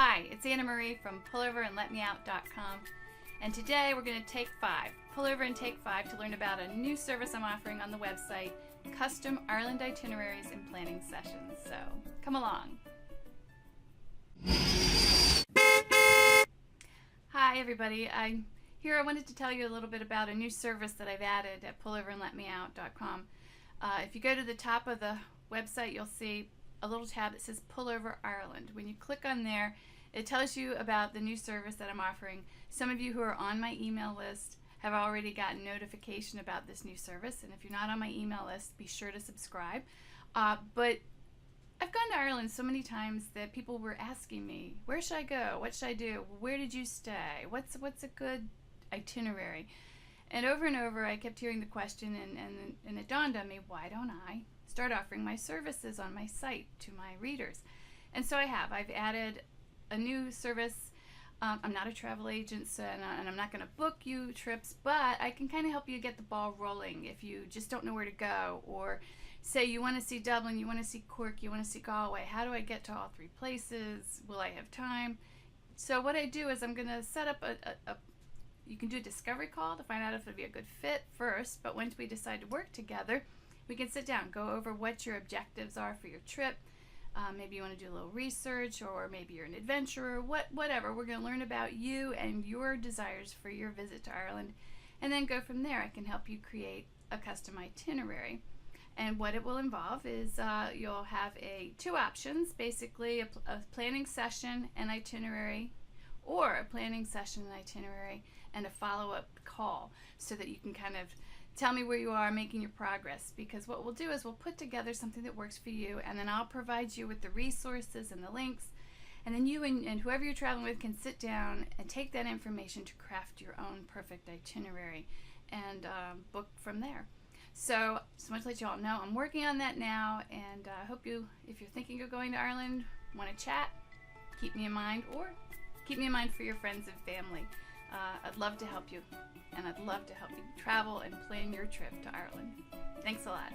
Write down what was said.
Hi, it's Itinerary from pulloverandletmeout.com, and today we're going to take 5. Pull over and take 5 to learn about a new service I'm offering on the website, Custom Ireland Itineraries and Planning Sessions. So, come along. Hi everybody, I wanted to tell you a little bit about a new service that I've added at pulloverandletmeout.com. If you go to the top of the website, you'll see a little tab that says Pull Over Ireland. When you click on there, it tells you about the new service that I'm offering. Some of you who are on my email list have already gotten notification about this new service, and if you're not on my email list, be sure to subscribe. But I've gone to Ireland so many times that people were asking me, where should I go? What should I do? Where did you stay? What's a good itinerary? And over I kept hearing the question, and it dawned on me, why don't I start offering my services on my site to my readers? And so I have. I've added a new service. I'm not a travel agent, so, and I'm not going to book you trips, but I can kind of help you get the ball rolling if you just don't know where to go, or say you want to see Dublin, you want to see Cork, you want to see Galway. How do I get to all 3 places? Will I have time? So what I do is I'm going to set up you can do a discovery call to find out if it'll be a good fit first, but once we decide to work together, we can sit down, go over what your objectives are for your trip. Maybe you want to do a little research, or maybe you're an adventurer, whatever. We're going to learn about you and your desires for your visit to Ireland, and then go from there. I can help you create a custom itinerary. And what it will involve is you'll have 2 options, basically a planning session and itinerary, or a planning session and itinerary and a follow-up call, so that you can kind of tell me where you are making your progress. Because what we'll do is we'll put together something that works for you, and then I'll provide you with the resources and the links, and then you and whoever you're traveling with can sit down and take that information to craft your own perfect itinerary and book from there. So just want to let you all know I'm working on that now, and I hope you, if you're thinking of going to Ireland, want to chat, keep me in mind, or keep me in mind for your friends and family. I'd love to help you, and I'd love to help you travel and plan your trip to Ireland. Thanks a lot.